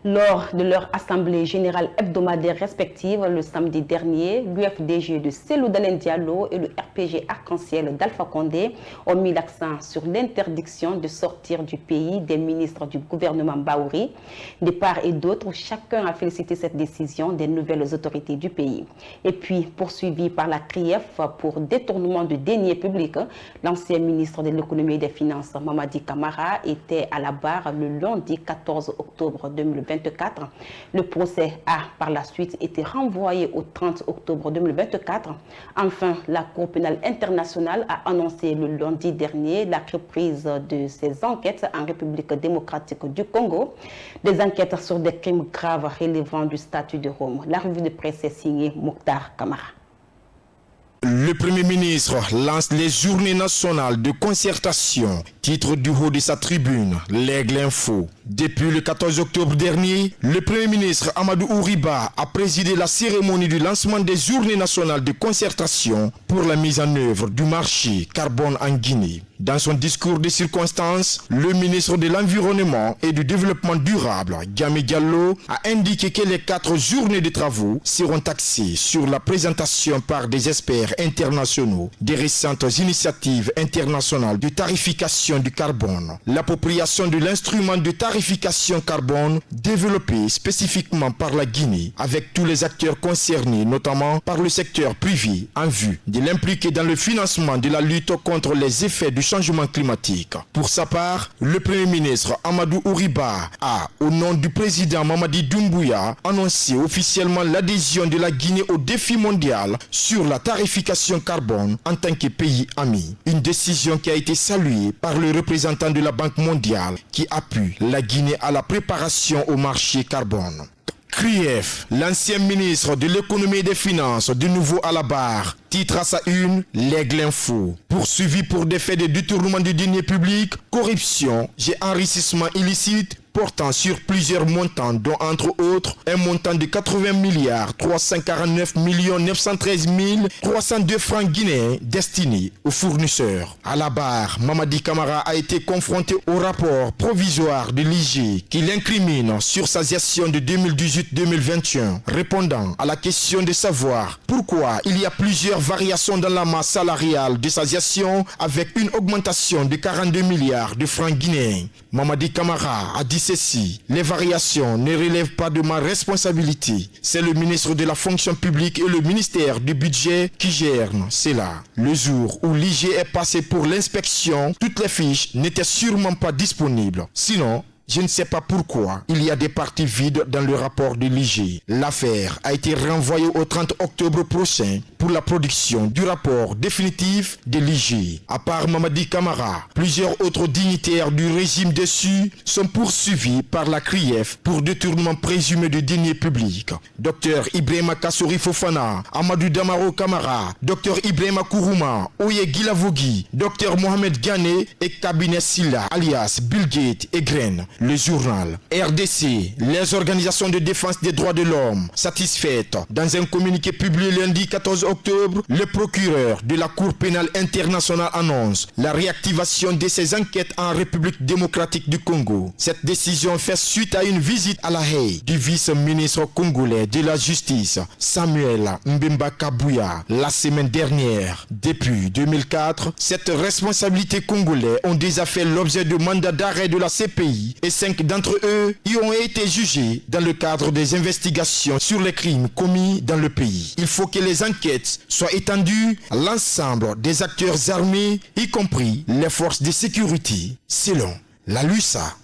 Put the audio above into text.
Lors de leur assemblée générale hebdomadaire respective le samedi dernier, l'UFDG de Cellou Dalein Diallo et le RPG Arc-en-Ciel d'Alpha Condé ont mis l'accent sur l'interdiction de sortir du pays des ministres du gouvernement Bahouri. De part et d'autre, chacun a félicité cette décision des nouvelles autorités du pays. Et puis, poursuivi par la CRIEF pour détournement de deniers publics, l'ancien ministre de l'économie et des finances, Mamadi Camara, était à la barre le lundi 14 octobre 2024. Le procès a par la suite été renvoyé au 30 octobre 2024. Enfin, la Cour pénale internationale a annoncé le lundi dernier la reprise de ses enquêtes en République démocratique du Congo. Des enquêtes sur des crimes graves relevant du statut de Rome. La revue de presse est signée Mokhtar Kamara. Le Premier ministre lance les journées nationales de concertation, titre du haut de sa tribune, l'Aigle Info. Depuis le 14 octobre dernier, le Premier ministre Amadou Ouriba a présidé la cérémonie du lancement des journées nationales de concertation pour la mise en œuvre du marché carbone en Guinée. Dans son discours de circonstance, le ministre de l'Environnement et du Développement durable, Gamé Diallo, a indiqué que les 4 journées de travaux seront axées sur la présentation par des experts internationaux des récentes initiatives internationales de tarification du carbone, l'appropriation de l'instrument de tarification carbone développé spécifiquement par la Guinée avec tous les acteurs concernés, notamment par le secteur privé, en vue de l'impliquer dans le financement de la lutte contre les effets du changement climatique. Pour sa part, le Premier ministre Amadou Ouriba a, au nom du président Mamadi Doumbouya, annoncé officiellement l'adhésion de la Guinée au défi mondial sur la tarification carbone en tant que pays ami. Une décision qui a été saluée par le représentant de la Banque mondiale qui appuie la Guinée à la préparation au marché carbone. CRIEF, l'ancien ministre de l'économie et des finances, de nouveau à la barre, titre à sa une, l'Aigle Info. Poursuivi pour des faits de détournement de deniers publics, corruption et enrichissement illicite, portant sur plusieurs montants, dont entre autres un montant de 80 milliards 349 913 302 francs guinéens destinés aux fournisseurs. À la barre, Mamadi Camara a été confronté au rapport provisoire de l'IG qui l'incrimine sur sa gestion de 2018-2021, répondant à la question de savoir pourquoi il y a plusieurs variations dans la masse salariale de sa gestion avec une augmentation de 42 milliards de francs guinéens. Mamadi Camara a dit ceci: les variations ne relèvent pas de ma responsabilité. C'est le ministre de la fonction publique et le ministère du budget qui gèrent cela. Le jour où l'IG est passé pour l'inspection, toutes les fiches n'étaient sûrement pas disponibles. Sinon, je ne sais pas pourquoi il y a des parties vides dans le rapport de l'IG. L'affaire a été renvoyée au 30 octobre prochain pour la production du rapport définitif de l'IG. À part Mamadi Camara, plusieurs autres dignitaires du régime dessus sont poursuivis par la CRIEF pour détournement présumé de deniers publics. Dr Ibrahima Kassori Fofana, Amadou Damaro Camara, Dr Ibrahima Kourouma, Oye Gilavogui, Dr Mohamed Gane et Cabinet Silla alias Bill Gates et Graine. Le journal RDC, les organisations de défense des droits de l'homme satisfaites. Dans un communiqué publié lundi 14 octobre, le procureur de la Cour pénale internationale annonce la réactivation de ses enquêtes en République démocratique du Congo. Cette décision fait suite à une visite à La Haye du vice-ministre congolais de la Justice, Samuel Mbemba Kabouya, la semaine dernière. Depuis 2004, cette responsabilité congolais ont déjà fait l'objet de mandats d'arrêt de la CPI et 5 d'entre eux y ont été jugés dans le cadre des investigations sur les crimes commis dans le pays. Il faut que les enquêtes soient étendues à l'ensemble des acteurs armés, y compris les forces de sécurité, selon la LUSA.